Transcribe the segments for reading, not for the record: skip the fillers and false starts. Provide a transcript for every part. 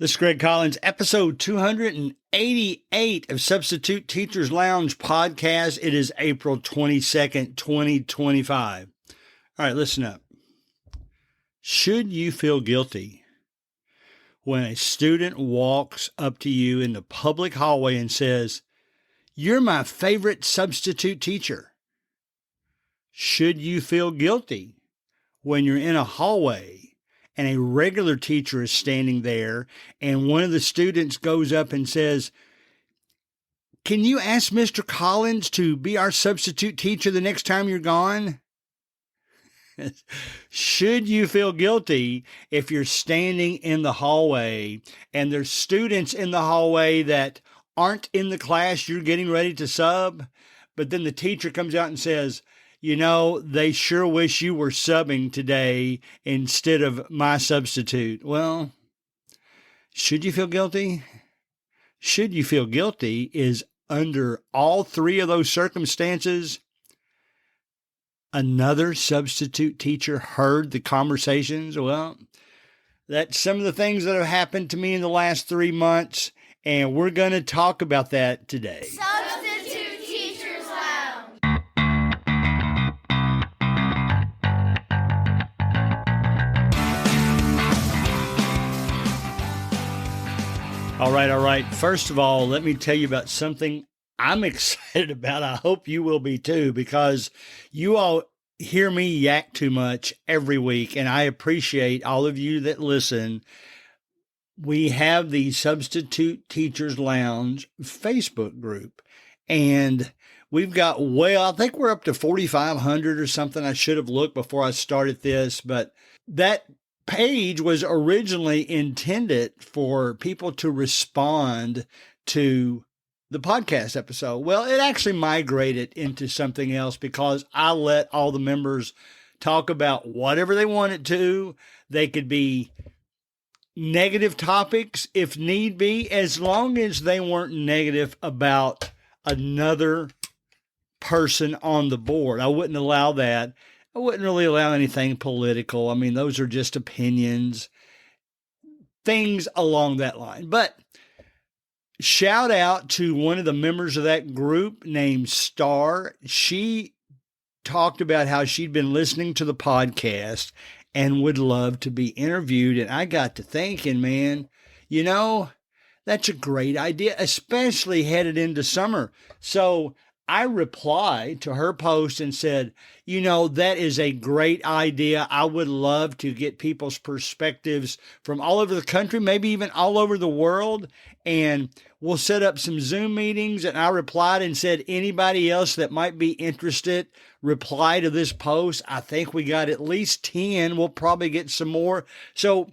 This is Greg Collins, episode 288 of Substitute Teachers Lounge podcast. It is April 22nd, 2025. All right, listen up. Should you feel guilty when a student walks up to you in the public hallway and says, "You're my favorite substitute teacher"? Should you feel guilty when you're in a hallway and a regular teacher is standing there and one of the students goes up and says, "Can you ask Mr. Collins to be our substitute teacher the next time you're gone"? Should you feel guilty if you're standing in the hallway and there's students in the hallway that aren't in the class you're getting ready to sub, but then the teacher comes out and says, "You know, they sure wish you were subbing today instead of my substitute"? Well, should you feel guilty? Should you feel guilty is under all three of those circumstances, another substitute teacher heard the conversations. Well, that's some of the things that have happened to me in the last 3 months, and we're going to talk about that today. Substitute Teachers Lounge. All right. First of all, let me tell you about something I'm excited about. I hope you will be too, because you all hear me yak too much every week, and I appreciate all of you that listen. We have the Substitute Teachers Lounge Facebook group, and we've got I think we're up to 4,500 or something. I should have looked before I started this, but that page was originally intended for people to respond to the podcast episode. Well, it actually migrated into something else because I let all the members talk about whatever they wanted to. They could be negative topics if need be, as long as they weren't negative about another person on the board. I wouldn't allow that. I wouldn't really allow anything political. I mean, those are just opinions, things along that line. But shout out to one of the members of that group named Star. She talked about how she'd been listening to the podcast and would love to be interviewed. And I got to thinking, man, you know, that's a great idea, especially headed into summer. So I replied to her post and said, you know, that is a great idea. I would love to get people's perspectives from all over the country, maybe even all over the world. And we'll set up some Zoom meetings. And I replied and said, anybody else that might be interested, reply to this post. I think we got at least 10. We'll probably get some more. So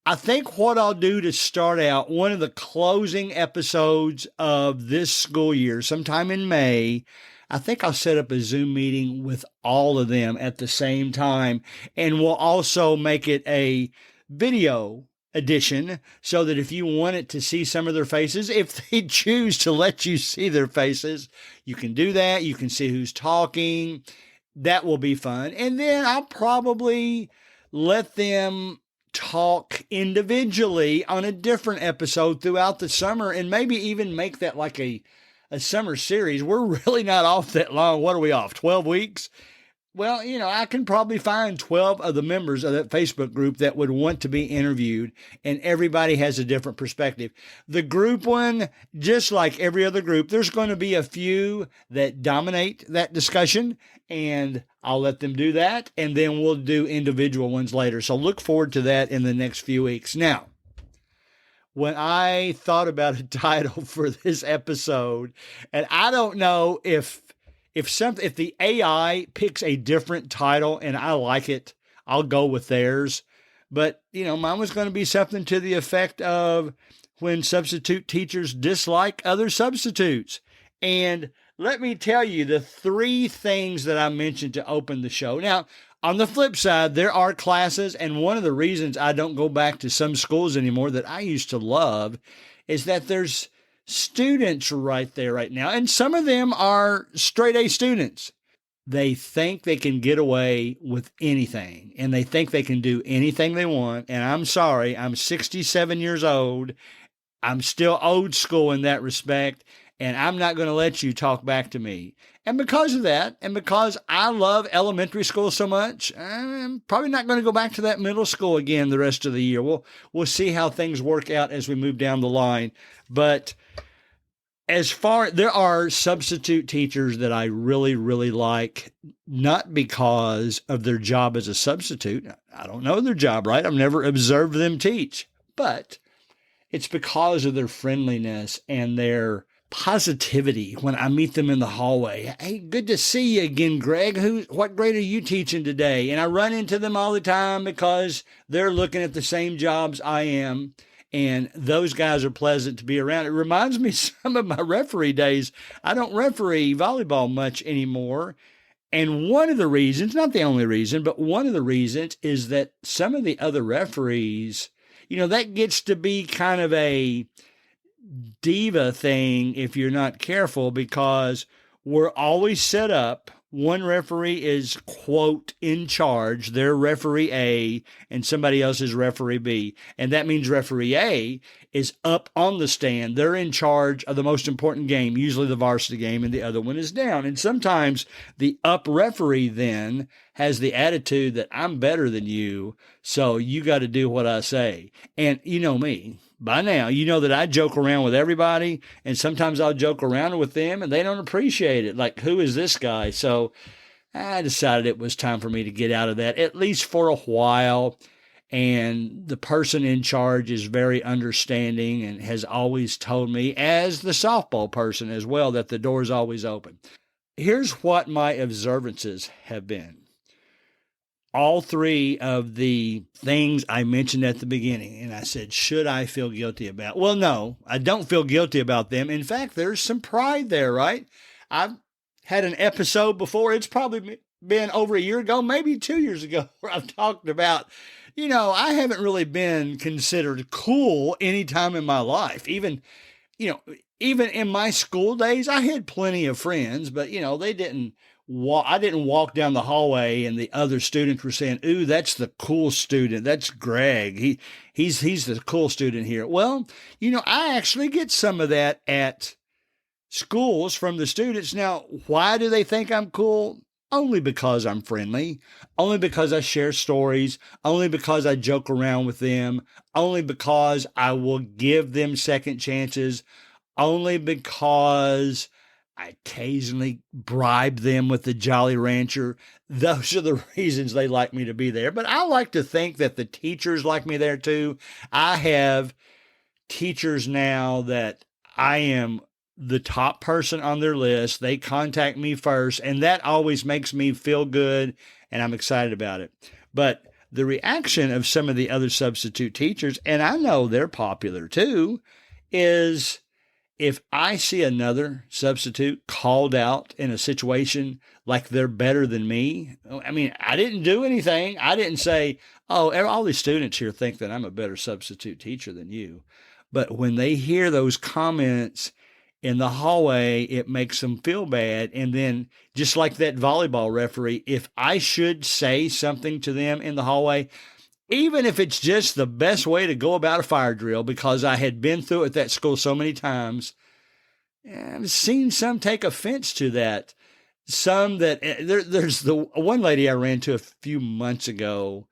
I think what I'll do to start out, one of the closing episodes of this school year, sometime in May, I think I'll set up a Zoom meeting with all of them at the same time. And we'll also make it a video edition so that if you wanted to see some of their faces, if they choose to let you see their faces, you can do that. You can see who's talking. That will be fun. And then I'll probably let them talk individually on a different episode throughout the summer, and maybe even make that like a summer series. We're really not off that long. What are we off? 12 weeks? Well, you know, I can probably find 12 of the members of that Facebook group that would want to be interviewed, and everybody has a different perspective. The group one, just like every other group, there's going to be a few that dominate that discussion, and I'll let them do that, and then we'll do individual ones later. So look forward to that in the next few weeks. Now, when I thought about a title for this episode, and I don't know if the AI picks a different title and I like it, I'll go with theirs. But, you know, mine was going to be something to the effect of when substitute teachers dislike other substitutes. And let me tell you the 3 things that I mentioned to open the show. Now, on the flip side, there are classes, and one of the reasons I don't go back to some schools anymore that I used to love is that there's students right there right now, and some of them are straight A students. they think they can get away with anything and they think they can do anything they want. And I'm sorry, I'm 67 years old. I'm still old school in that respect, and I'm not going to let you talk back to me. And because of that, and because I love elementary school so much, I'm probably not going to go back to that middle school again the rest of the year. We'll see how things work out as we move down the line. But there are substitute teachers that I really, really like, not because of their job as a substitute. I don't know their job, right? I've never observed them teach, but it's because of their friendliness and their positivity when I meet them in the hallway. Hey, good to see you again, Greg. What grade are you teaching today? And I run into them all the time because they're looking at the same jobs I am. And those guys are pleasant to be around. It reminds me some of my referee days. I don't referee volleyball much anymore. And one of the reasons, not the only reason, but one of the reasons is that some of the other referees, that gets to be kind of a diva thing if you're not careful, because we're always set up. One referee is, quote, in charge. They're referee A, and somebody else is referee B. And that means referee A is up on the stand. They're in charge of the most important game, usually the varsity game, and the other one is down. And sometimes the up referee then has the attitude that I'm better than you, so you got to do what I say. And you know me. By now, you know that I joke around with everybody, and sometimes I'll joke around with them, and they don't appreciate it. Like, who is this guy? So I decided it was time for me to get out of that, at least for a while. And the person in charge is very understanding and has always told me, as the softball person as well, that the door is always open. Here's what my observances have been. All three of the things I mentioned at the beginning, and I said, should I feel guilty about? Well, no, I don't feel guilty about them. In fact, there's some pride there, right? I've had an episode before. It's probably been over a year ago, maybe 2 years ago, where I've talked about, I haven't really been considered cool any time in my life. Even in my school days, I had plenty of friends, but, they didn't. I didn't walk down the hallway and the other students were saying, "Ooh, that's the cool student. That's Greg. He's the cool student here." Well, I actually get some of that at schools from the students. Now, why do they think I'm cool? Only because I'm friendly, only because I share stories, only because I joke around with them, only because I will give them second chances, only because I occasionally bribe them with the Jolly Rancher. Those are the reasons they like me to be there. But I like to think that the teachers like me there too. I have teachers now that I am the top person on their list. They contact me first, and that always makes me feel good, and I'm excited about it. But the reaction of some of the other substitute teachers, and I know they're popular too, is if I see another substitute called out in a situation like they're better than me, I mean, I didn't do anything. I didn't say, "Oh, all these students here think that I'm a better substitute teacher than you." But when they hear those comments in the hallway, it makes them feel bad. And then just like that volleyball referee, if I should say something to them in the hallway, even if it's just the best way to go about a fire drill, because I had been through it at that school so many times, I've seen some take offense to that. Some that there's the one lady I ran to a few months ago.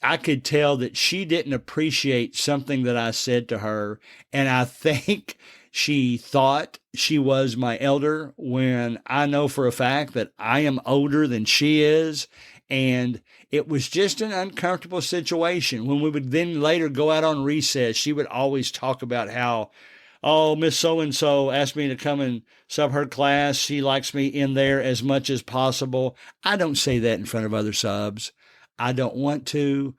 I could tell that she didn't appreciate something that I said to her. And I think she thought she was my elder when I know for a fact that I am older than she is. And it was just an uncomfortable situation. When we would then later go out on recess, she would always talk about how, "Oh, Miss So-and-so asked me to come and sub her class. She likes me in there as much as possible." I don't say that in front of other subs. I don't want to.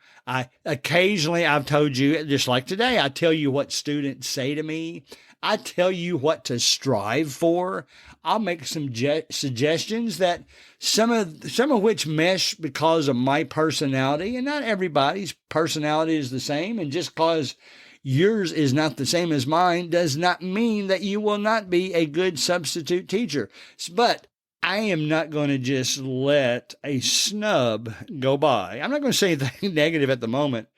Occasionally, I've told you, just like today, I tell you what students say to me. I tell you what to strive for. I'll make some suggestions that some of which mesh because of my personality, and not everybody's personality is the same. And just because yours is not the same as mine does not mean that you will not be a good substitute teacher. But I am not going to just let a snub go by. I'm not going to say anything negative at the moment,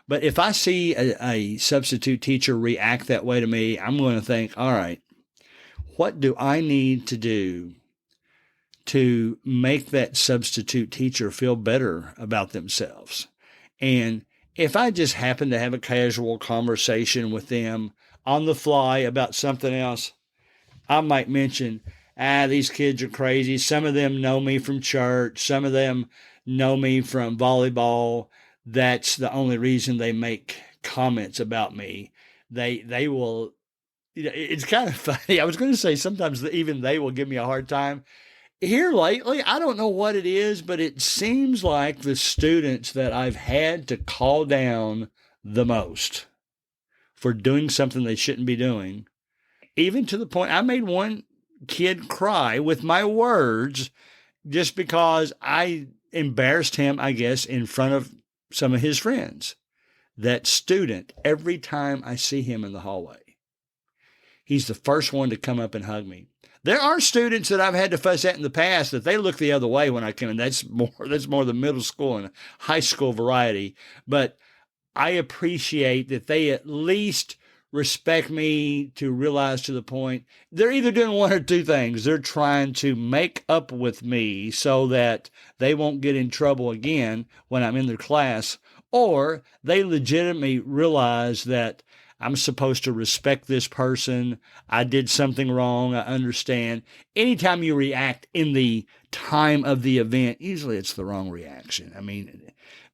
but if I see a substitute teacher react that way to me, I'm going to think, all right, what do I need to do to make that substitute teacher feel better about themselves? And if I just happen to have a casual conversation with them on the fly about something else, I might mention, these kids are crazy. Some of them know me from church. Some of them know me from volleyball. That's the only reason they make comments about me. They will, it's kind of funny. I was going to say sometimes even they will give me a hard time. Here lately, I don't know what it is, but it seems like the students that I've had to call down the most for doing something they shouldn't be doing, even to the point I made one kid cry with my words just because I embarrassed him, I guess, in front of some of his friends. That student, every time I see him in the hallway, he's the first one to come up and hug me. There are students that I've had to fuss at in the past that they look the other way when I come in. That's more the middle school and high school variety. But I appreciate that they at least respect me to realize to the point they're either doing one or two things. They're trying to make up with me so that they won't get in trouble again when I'm in their class, or they legitimately realize that I'm supposed to respect this person. I did something wrong. I understand. Anytime you react in the time of the event, usually it's the wrong reaction.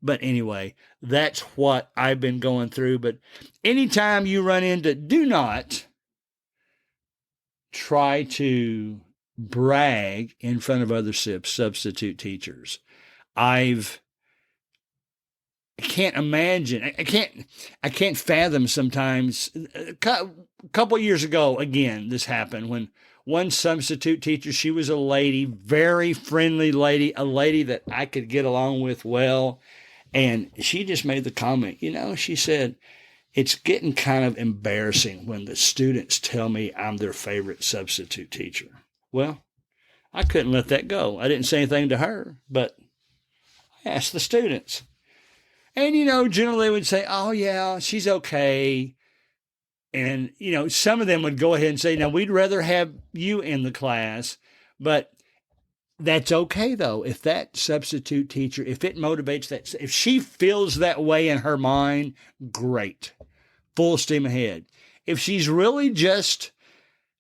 But anyway, that's what I've been going through. But anytime you run into, do not try to brag in front of other substitute teachers. I can't imagine. I can't fathom sometimes. A couple years ago, again, this happened when one substitute teacher, she was a lady, very friendly lady, a lady that I could get along with well. And she just made the comment, she said, it's getting kind of embarrassing when the students tell me I'm their favorite substitute teacher. Well, I couldn't let that go. I didn't say anything to her, but I asked the students. And, generally they would say, oh, yeah, she's okay. And, some of them would go ahead and say, now, we'd rather have you in the class. But that's okay, though. If that substitute teacher, if it motivates that, if she feels that way in her mind, great. Full steam ahead. If she's really just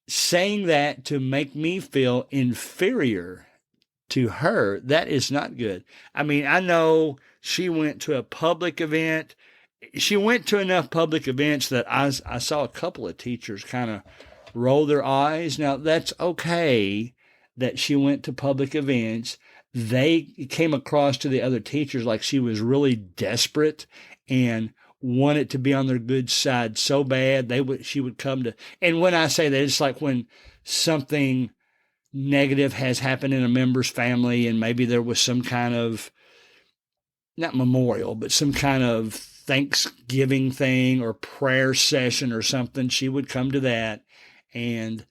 saying that to make me feel inferior to her, that is not good. I know she went to a public event. She went to enough public events that I saw a couple of teachers kind of roll their eyes. Now, that's okay that she went to public events. They came across to the other teachers like she was really desperate and wanted to be on their good side so bad. She would come to, and when I say that, it's like when something negative has happened in a member's family and maybe there was some kind of, not memorial, but some kind of Thanksgiving thing or prayer session or something. She would come to that. And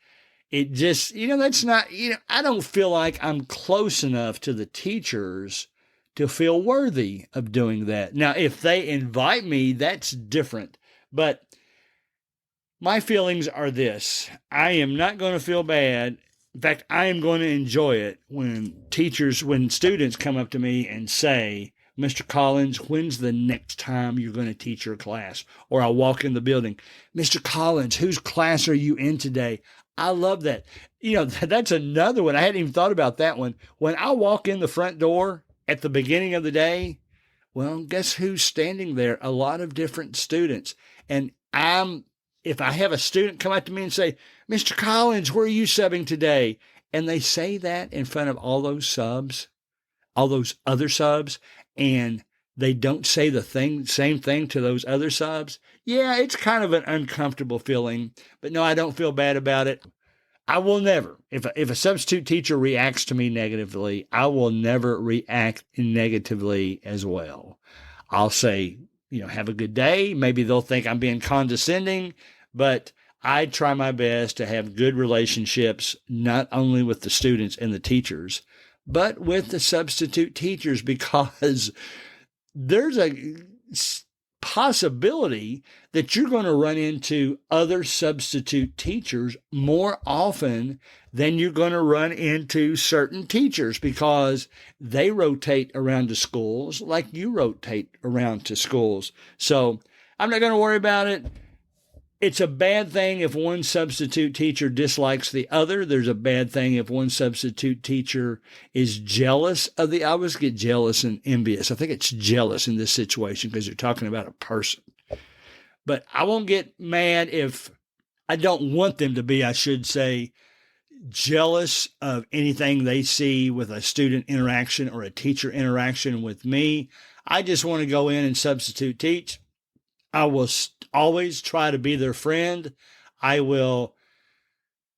it just, that's not, I don't feel like I'm close enough to the teachers to feel worthy of doing that. Now, if they invite me, that's different. But my feelings are this. I am not going to feel bad. In fact, I am going to enjoy it when students come up to me and say, Mr. Collins, when's the next time you're going to teach your class? Or I'll walk in the building, Mr. Collins, whose class are you in today? I love that. That's another one. I hadn't even thought about that one. When I walk in the front door at the beginning of the day, well, guess who's standing there? A lot of different students. And if I have a student come up to me and say, Mr. Collins, where are you subbing today? And they say that in front of all those subs, all those other subs, and they don't say the same thing to those other subs. Yeah, it's kind of an uncomfortable feeling, but no, I don't feel bad about it. I will never, if a substitute teacher reacts to me negatively, I will never react negatively as well. I'll say, have a good day. Maybe they'll think I'm being condescending, but I try my best to have good relationships, not only with the students and the teachers, but with the substitute teachers, because there's a possibility that you're going to run into other substitute teachers more often than you're going to run into certain teachers, because they rotate around to schools like you rotate around to schools. So I'm not going to worry about it. It's a bad thing if one substitute teacher dislikes the other. There's a bad thing if one substitute teacher is jealous of the. I always get jealous and envious. I think it's jealous in this situation because you're talking about a person. But I won't get mad if I don't want them to be, I should say, jealous of anything they see with a student interaction or a teacher interaction with me. I just want to go in and substitute teach. I will always try to be their friend. I will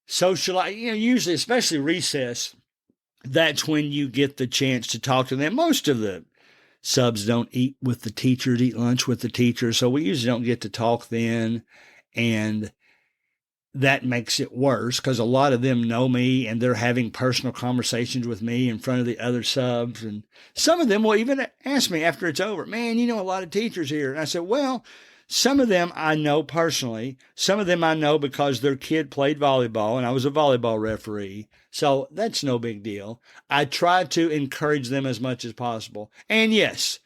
socialize, usually, especially recess, that's when you get the chance to talk to them. Most of the subs don't eat with the teachers, eat lunch with the teachers, so we usually don't get to talk then, and that makes it worse because a lot of them know me and they're having personal conversations with me in front of the other subs, and some of them will even ask me after it's over, man, a lot of teachers here. And I said, well, some of them I know personally. Some of them I know because their kid played volleyball and I was a volleyball referee. So that's no big deal. I try to encourage them as much as possible. And yes,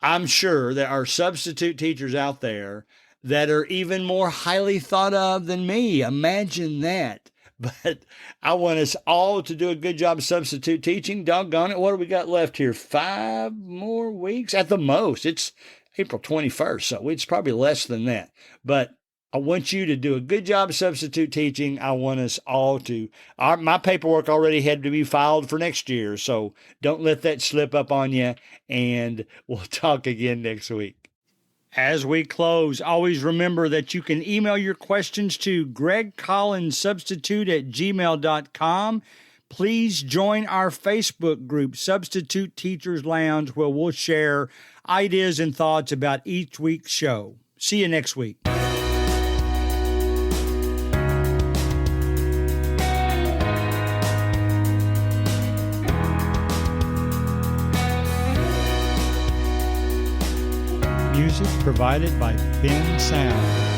I'm sure there are substitute teachers out there that are even more highly thought of than me. Imagine that. But I want us all to do a good job of substitute teaching. Doggone it. What do we got left here? 5 more weeks at the most. It's April 21st, so it's probably less than that. But I want you to do a good job of substitute teaching. I want us all to. My paperwork already had to be filed for next year, so don't let that slip up on you, and we'll talk again next week. As we close, always remember that you can email your questions to gregcollinssubstitute@gmail.com. Please join our Facebook group, Substitute Teachers Lounge, where we'll share ideas and thoughts about each week's show. See you next week. Music provided by Ben Sound.